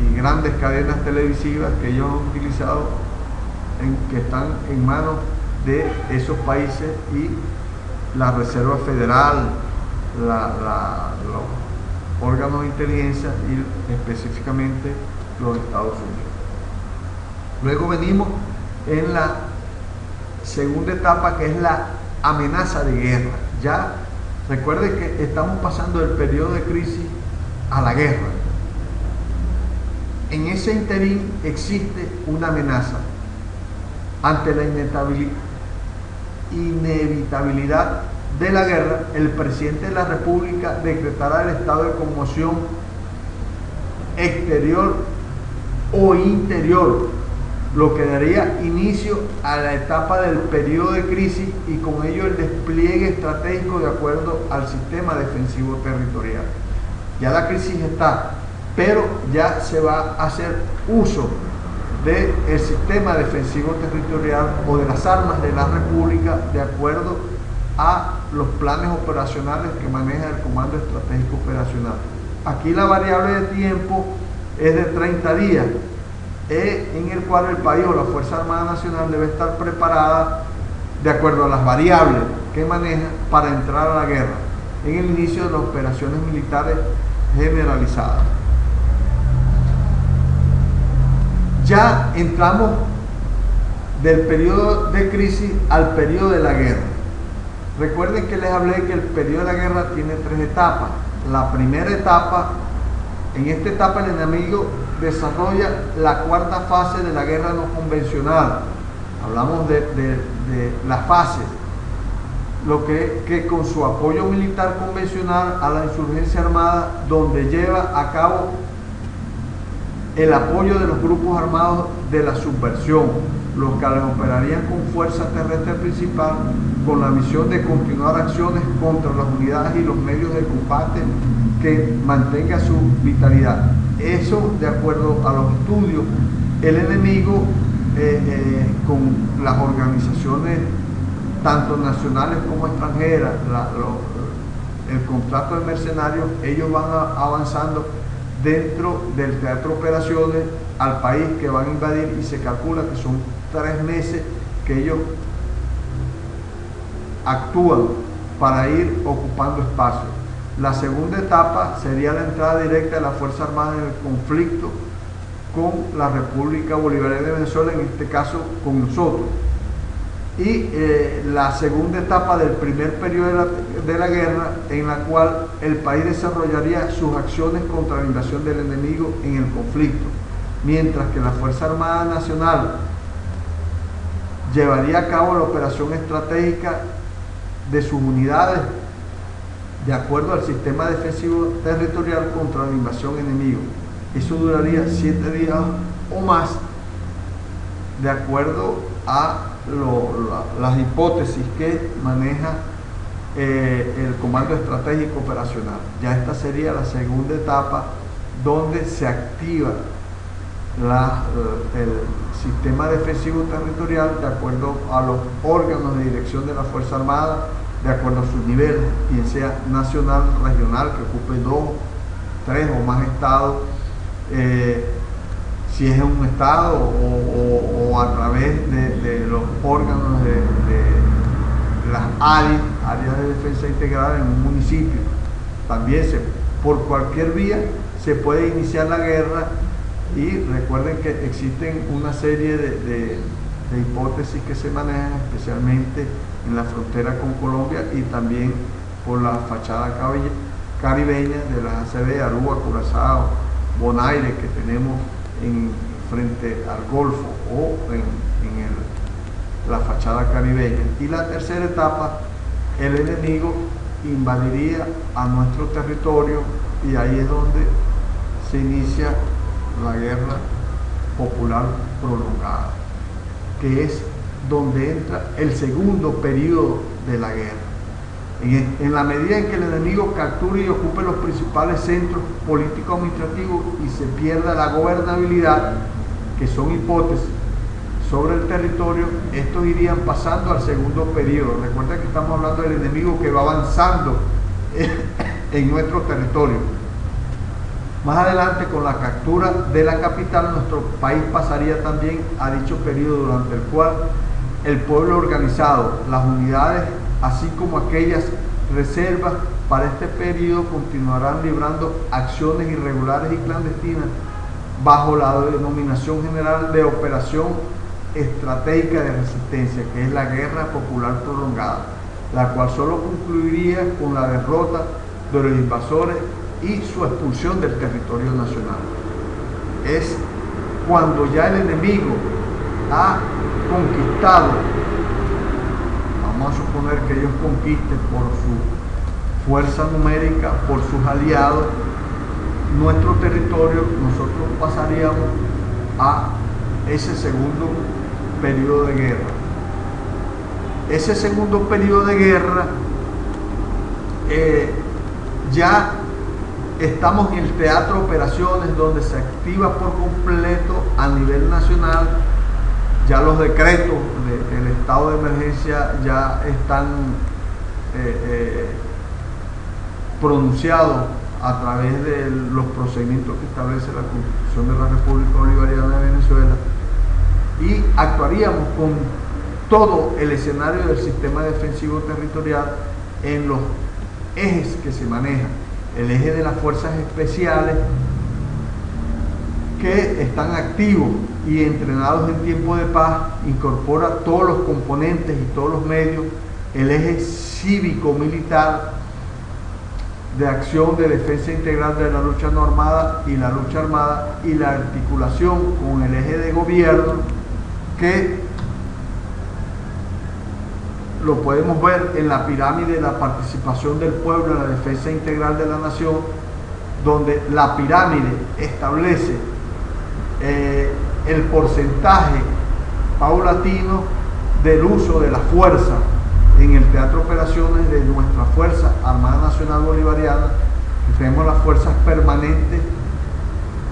y grandes cadenas televisivas que ellos han utilizado, que están en manos de esos países y la Reserva Federal, los órganos de inteligencia y específicamente los Estados Unidos. Luego venimos en la segunda etapa, que es la amenaza de guerra. Ya recuerde que estamos pasando del periodo de crisis a la guerra. En ese interín existe una amenaza. Ante la inevitabilidad de la guerra, el presidente de la República decretará el estado de conmoción exterior o interior, lo que daría inicio a la etapa del periodo de crisis y con ello el despliegue estratégico de acuerdo al sistema defensivo territorial. Ya la crisis está, pero ya se va a hacer uso del sistema defensivo territorial o de las armas de la República de acuerdo a los planes operacionales que maneja el Comando Estratégico Operacional. Aquí la variable de tiempo es de 30 días, en el cual el país o la Fuerza Armada Nacional debe estar preparada de acuerdo a las variables que maneja para entrar a la guerra en el inicio de las operaciones militares generalizadas. Ya entramos del periodo de crisis al periodo de la guerra. Recuerden que les hablé que el periodo de la guerra tiene 3 etapas. La primera etapa, en esta etapa el enemigo desarrolla la cuarta fase de la guerra no convencional. Hablamos de las fases, lo que con su apoyo militar convencional a la insurgencia armada, donde lleva a cabo el apoyo de los grupos armados de la subversión, los que operarían con fuerza terrestre principal, con la misión de continuar acciones contra las unidades y los medios de combate que mantenga su vitalidad. Eso, de acuerdo a los estudios, el enemigo con las organizaciones tanto nacionales como extranjeras, el contrato de mercenarios, ellos van avanzando dentro del teatro de operaciones al país que van a invadir, y se calcula que son 3 meses que ellos actúan para ir ocupando espacio. La segunda etapa sería la entrada directa de la Fuerza Armada en el conflicto con la República Bolivariana de Venezuela, en este caso con nosotros. Y la segunda etapa del primer periodo de la guerra, en la cual el país desarrollaría sus acciones contra la invasión del enemigo en el conflicto, mientras que la Fuerza Armada Nacional llevaría a cabo la operación estratégica de sus unidades de acuerdo al sistema defensivo territorial contra la invasión enemigo. Eso duraría 7 días o más, de acuerdo a las hipótesis que maneja el Comando Estratégico Operacional. Ya esta sería la segunda etapa, donde se activa el sistema defensivo territorial de acuerdo a los órganos de dirección de la Fuerza Armada, de acuerdo a sus niveles, bien sea nacional, regional, que ocupe 2, 3 o más estados, si es en un estado o a través de los órganos de las áreas de defensa integral en un municipio. También por cualquier vía se puede iniciar la guerra, y recuerden que existen una serie de hipótesis que se manejan, especialmente en la frontera con Colombia y también por la fachada caribeña de la ACB, Aruba, Curazao, Bonaire, que tenemos frente al Golfo o en la fachada caribeña. Y la tercera etapa, el enemigo invadiría a nuestro territorio, y ahí es donde se inicia la guerra popular prolongada, que es donde entra el segundo periodo de la guerra. En la medida en que el enemigo capture y ocupe los principales centros político-administrativos y se pierda la gobernabilidad, que son hipótesis, sobre el territorio, estos irían pasando al segundo periodo. Recuerda que estamos hablando del enemigo que va avanzando en nuestro territorio. Más adelante, con la captura de la capital, nuestro país pasaría también a dicho periodo, durante el cual el pueblo organizado, las unidades, así como aquellas reservas para este periodo, continuarán librando acciones irregulares y clandestinas bajo la denominación general de Operación Estratégica de Resistencia, que es la Guerra Popular Prolongada, la cual solo concluiría con la derrota de los invasores y su expulsión del territorio nacional. Es cuando ya el enemigo ha conquistado, vamos a suponer que ellos conquisten por su fuerza numérica, por sus aliados, nuestro territorio, nosotros pasaríamos a ese segundo periodo de guerra. Ese segundo periodo de guerra ya estamos en el teatro de operaciones, donde se activa por completo a nivel nacional. Ya los decretos del estado de emergencia ya están pronunciados a través de los procedimientos que establece la Constitución de la República Bolivariana de Venezuela, y actuaríamos con todo el escenario del sistema defensivo territorial en los ejes que se manejan. El eje de las fuerzas especiales, que están activos y entrenados en tiempo de paz, incorpora todos los componentes y todos los medios. El eje cívico-militar, de acción de defensa integral de la lucha no armada y la lucha armada, y la articulación con el eje de gobierno, que lo podemos ver en la pirámide de la participación del pueblo en la defensa integral de la nación, donde la pirámide establece el porcentaje paulatino del uso de la fuerza en el teatro de operaciones de nuestra Fuerza Armada Nacional Bolivariana, que tenemos las fuerzas permanentes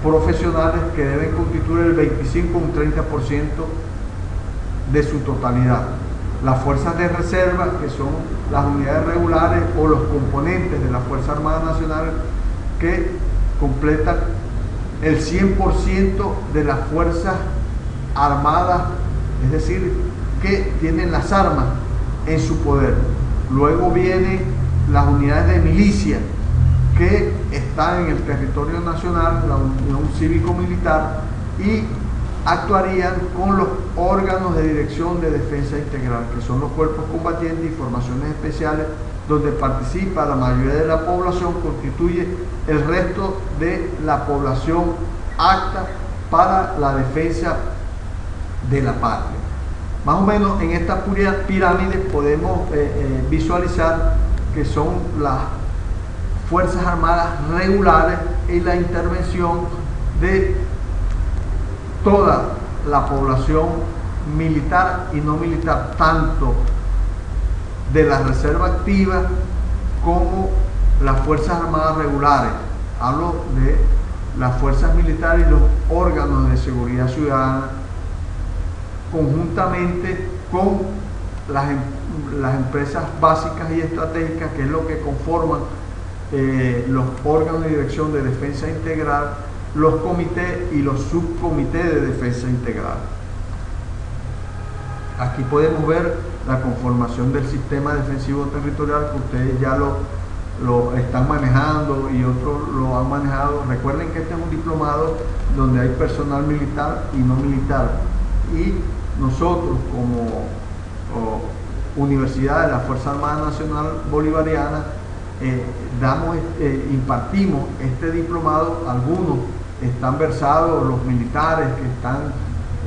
profesionales, que deben constituir el 25 o un 30% de su totalidad. Las fuerzas de reserva, que son las unidades regulares o los componentes de la Fuerza Armada Nacional, que completan el 100% de las fuerzas armadas, es decir, que tienen las armas en su poder. Luego vienen las unidades de milicia, que están en el territorio nacional, la Unión Cívico-Militar, y actuarían con los órganos de dirección de defensa integral, que son los cuerpos combatientes y formaciones especiales, donde participa la mayoría de la población, constituye el resto de la población apta para la defensa de la patria. Más o menos en esta pirámide podemos visualizar que son las Fuerzas Armadas regulares y la intervención de toda la población militar y no militar, tanto de la reserva activa como las Fuerzas Armadas regulares. Hablo de las fuerzas militares y los órganos de seguridad ciudadana, conjuntamente con las empresas básicas y estratégicas, que es lo que conforman los órganos de dirección de defensa integral, los comités y los subcomités de defensa integral. Aquí podemos ver la conformación del sistema defensivo territorial, que ustedes ya lo están manejando y otros lo han manejado. Recuerden que este es un diplomado donde hay personal militar y no militar, y nosotros como Universidad de la Fuerza Armada Nacional Bolivariana impartimos este diplomado. Algunos están versados, los militares que están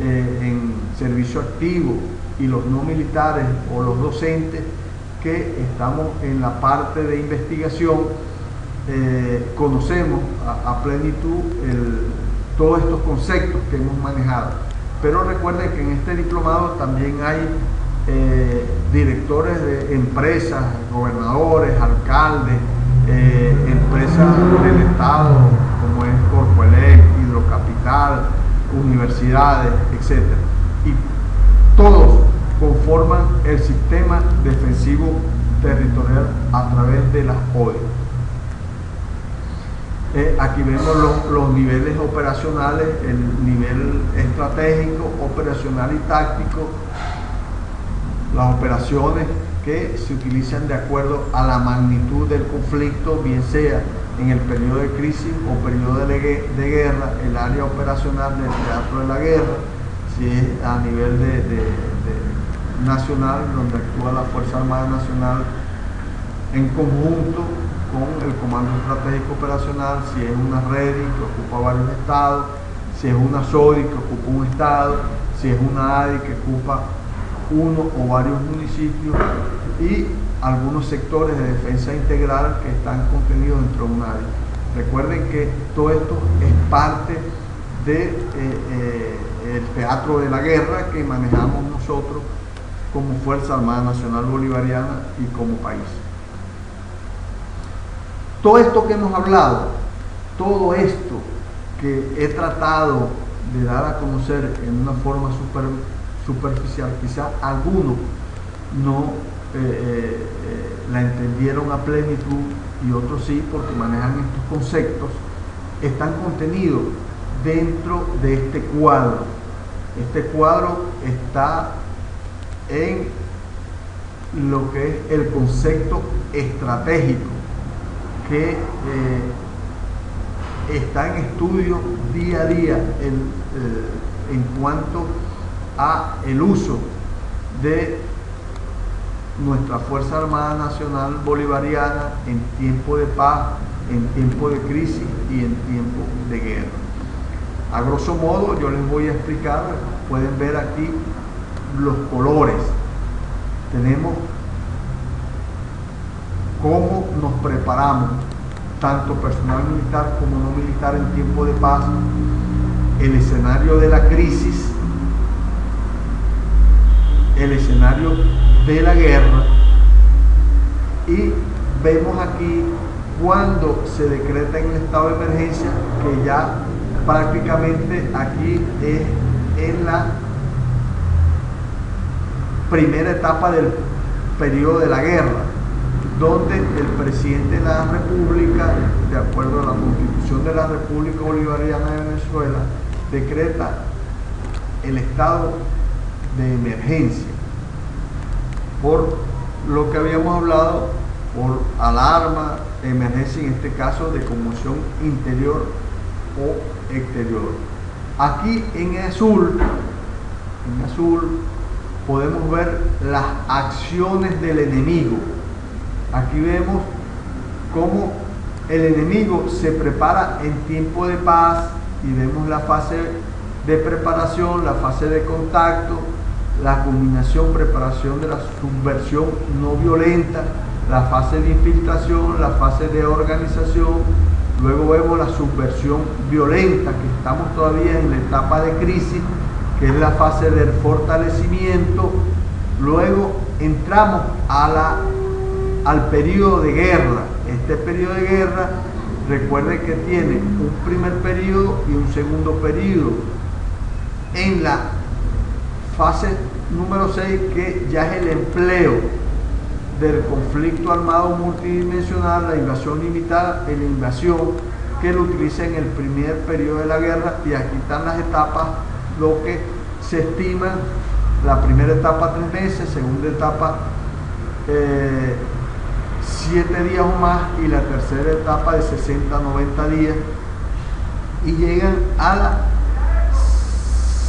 en servicio activo, y los no militares o los docentes que estamos en la parte de investigación. Conocemos a plenitud todos estos conceptos que hemos manejado. Pero recuerden que en este diplomado también hay directores de empresas, gobernadores, alcaldes, empresas del Estado como es Corpoelec, Hidrocapital, universidades, etc. Y todos conforman el sistema defensivo territorial a través de las OE. Aquí vemos los niveles operacionales, el nivel estratégico, operacional y táctico, las operaciones que se utilizan de acuerdo a la magnitud del conflicto, bien sea en el periodo de crisis o periodo de guerra, el área operacional del teatro de la guerra, si es a nivel nacional, donde actúa la Fuerza Armada Nacional en conjunto con el Comando Estratégico Operacional, si es una REDI que ocupa varios estados, si es una SODI que ocupa un estado, si es una ADI que ocupa uno o varios municipios, y algunos sectores de defensa integral que están contenidos dentro de un área. Recuerden que todo esto es parte del teatro de la guerra que manejamos nosotros como Fuerza Armada Nacional Bolivariana y como país. Todo esto que hemos hablado, todo esto que he tratado de dar a conocer en una forma superficial, quizás algunos no la entendieron a plenitud y otros sí, porque manejan estos conceptos, están contenidos dentro de este cuadro. Este cuadro está en lo que es el concepto estratégico, que está en estudio día a día en cuanto a el uso de nuestra Fuerza Armada Nacional Bolivariana en tiempo de paz, en tiempo de crisis y en tiempo de guerra. A grosso modo, yo les voy a explicar, pueden ver aquí los colores. Tenemos cómo nos preparamos, tanto personal militar como no militar, en tiempo de paz, el escenario de la crisis, el escenario de la guerra, y vemos aquí cuando se decreta en el estado de emergencia, que ya prácticamente aquí es en la primera etapa del periodo de la guerra, donde el presidente de la República, de acuerdo a la Constitución de la República Bolivariana de Venezuela, decreta el estado de emergencia por lo que habíamos hablado, por alarma, emergencia, en este caso de conmoción interior o exterior. Aquí en azul podemos ver las acciones del enemigo. Aquí vemos cómo el enemigo se prepara en tiempo de paz, y vemos la fase de preparación, la fase de contacto, la culminación, preparación de la subversión no violenta, la fase de infiltración, la fase de organización. Luego vemos la subversión violenta, que estamos todavía en la etapa de crisis, que es la fase del fortalecimiento. Luego entramos al periodo de guerra. Este periodo de guerra, recuerden que tiene un primer periodo y un segundo periodo. En la fase número 6, que ya es el empleo del conflicto armado multidimensional, la invasión limitada, la invasión, que lo utiliza en el primer periodo de la guerra. Y aquí están las etapas, lo que se estima: la primera etapa 3 meses, segunda etapa 7 días o más, y la tercera etapa de 60 a 90 días, y llegan a la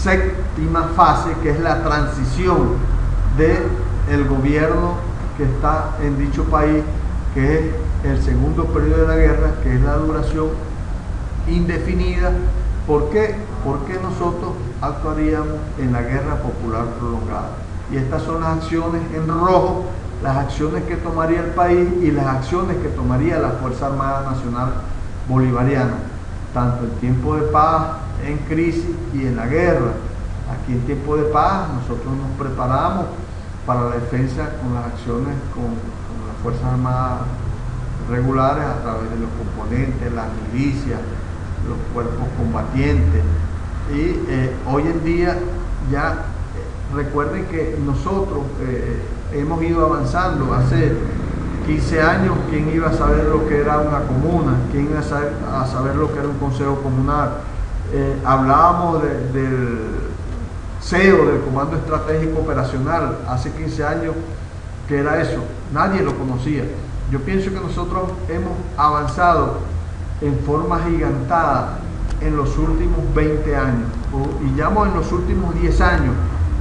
séptima fase, que es la transición del gobierno que está en dicho país, que es el segundo periodo de la guerra, que es la duración indefinida. ¿Por qué? Porque nosotros actuaríamos en la guerra popular prolongada. Y estas son las acciones en rojo, las acciones que tomaría el país y las acciones que tomaría la Fuerza Armada Nacional Bolivariana, tanto en tiempo de paz, en crisis y en la guerra. Aquí en tiempo de paz nosotros nos preparamos para la defensa con las acciones con las Fuerzas Armadas regulares, a través de los componentes, las milicias, los cuerpos combatientes. Y hoy en día ya recuerden que nosotros hemos ido avanzando. Hace 15 años, ¿quién iba a saber lo que era una comuna? ¿Quién iba a saber lo que era un consejo comunal? Hablábamos del CEO, del Comando Estratégico Operacional, hace 15 años, que era eso, nadie lo conocía. Yo pienso que nosotros hemos avanzado en forma gigantada en los últimos 20 años, y ya en los últimos 10 años,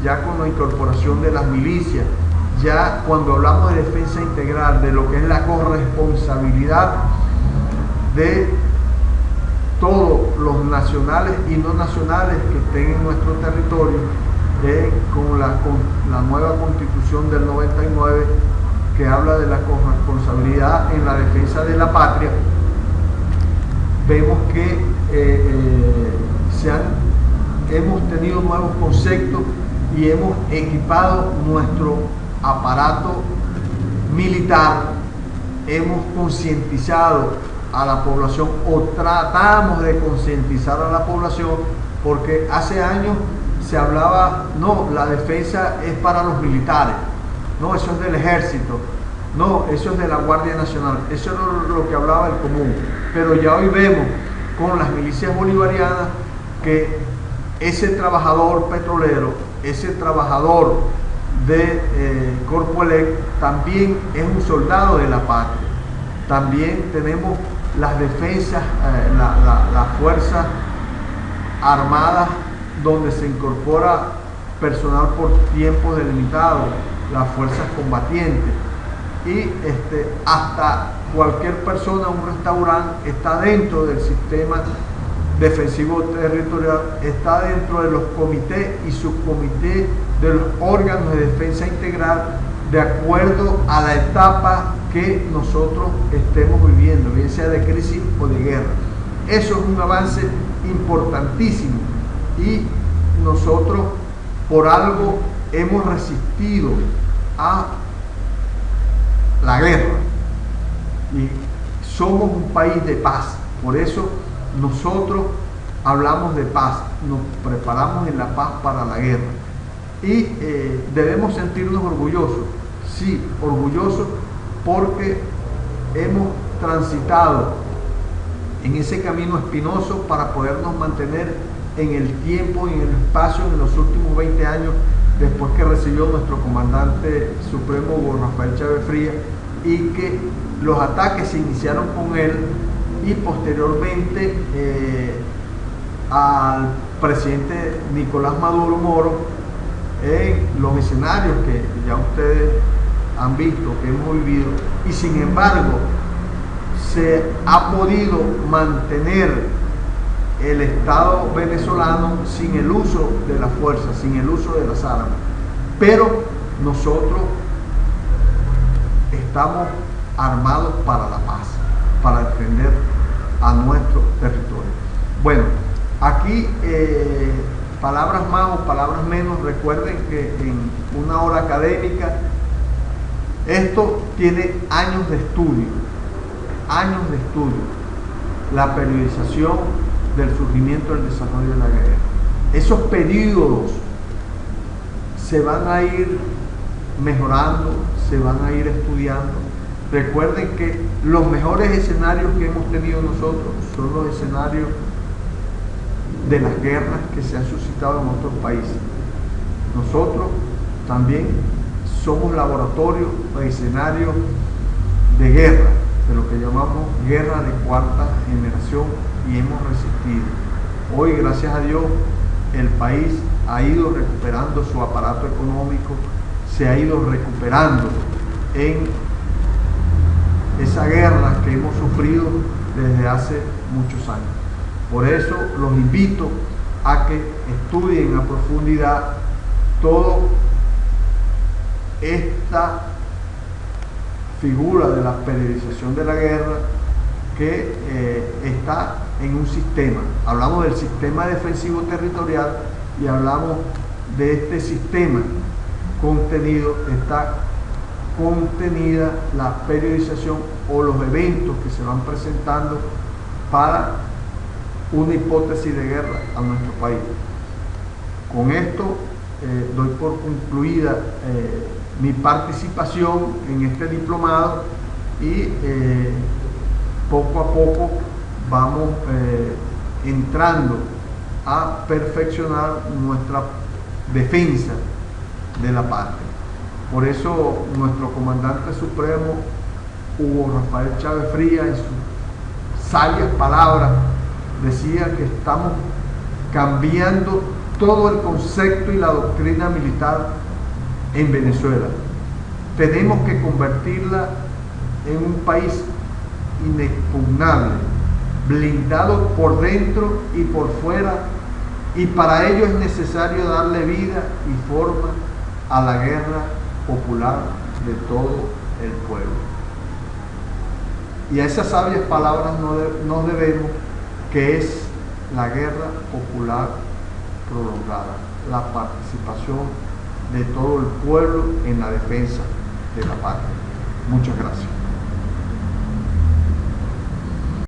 ya con la incorporación de las milicias, ya cuando hablamos de defensa integral, de lo que es la corresponsabilidad de todos los nacionales y no nacionales que estén en nuestro territorio, con la nueva constitución del 99, que habla de la corresponsabilidad en la defensa de la patria. Vemos que hemos tenido nuevos conceptos y hemos equipado nuestro aparato militar, hemos concientizado a la población, o tratamos de concientizar a la población, porque hace años se hablaba, no, la defensa es para los militares, no, eso es del ejército, no, eso es de la Guardia Nacional, eso es lo que hablaba el común. Pero ya hoy vemos con las milicias bolivarianas que ese trabajador petrolero, ese trabajador de Corpoelec también es un soldado de la patria. También tenemos las defensas, las fuerzas armadas, donde se incorpora personal por tiempo delimitado, las fuerzas combatientes, y hasta cualquier persona, un restaurante, está dentro del sistema defensivo territorial, está dentro de los comités y subcomités de los órganos de defensa integral, de acuerdo a la etapa que nosotros estemos viviendo, bien sea de crisis o de guerra. Eso es un avance importantísimo, y nosotros por algo hemos resistido a la guerra y somos un país de paz. Por eso nosotros hablamos de paz, nos preparamos en la paz para la guerra, y debemos sentirnos orgullosos, sí, orgullosos, porque hemos transitado en ese camino espinoso para podernos mantener en el tiempo y en el espacio en los últimos 20 años, después que recibió nuestro comandante supremo Hugo Rafael Chávez Frías, y que los ataques se iniciaron con él, y posteriormente al presidente Nicolás Maduro Moro, en los escenarios que ya ustedes han visto, que hemos vivido, y sin embargo se ha podido mantener el Estado venezolano sin el uso de la fuerza, sin el uso de las armas. Pero nosotros estamos armados para la paz, para defender a nuestro territorio. Bueno, aquí palabras más o palabras menos, recuerden que en una hora académica esto tiene años de estudio, la periodización del surgimiento, del desarrollo de la guerra. Esos periodos se van a ir mejorando, se van a ir estudiando. Recuerden que los mejores escenarios que hemos tenido nosotros son los escenarios de las guerras que se han suscitado en otros países. Nosotros también somos laboratorios o escenarios de guerra, de lo que llamamos guerra de cuarta generación, y hemos resistido. Hoy, gracias a Dios, el país ha ido recuperando su aparato económico, se ha ido recuperando en esa guerra que hemos sufrido desde hace muchos años. Por eso los invito a que estudien a profundidad toda esta figura de la periodización de la guerra, que está en un sistema. Hablamos del sistema defensivo territorial y hablamos de este sistema contenido, está contenida la periodización o los eventos que se van presentando para una hipótesis de guerra a nuestro país. Con esto doy por concluida mi participación en este diplomado y poco a poco vamos entrando a perfeccionar nuestra defensa de la patria. Por eso nuestro comandante supremo, Hugo Rafael Chávez Frías, en sus sabias palabras, decía que estamos cambiando todo el concepto y la doctrina militar en Venezuela. Tenemos que convertirla en un país inexpugnable, blindado por dentro y por fuera, y para ello es necesario darle vida y forma a la guerra popular de todo el pueblo. Y a esas sabias palabras nos debemos, que es la guerra popular prolongada, la participación de todo el pueblo en la defensa de la patria. Muchas gracias.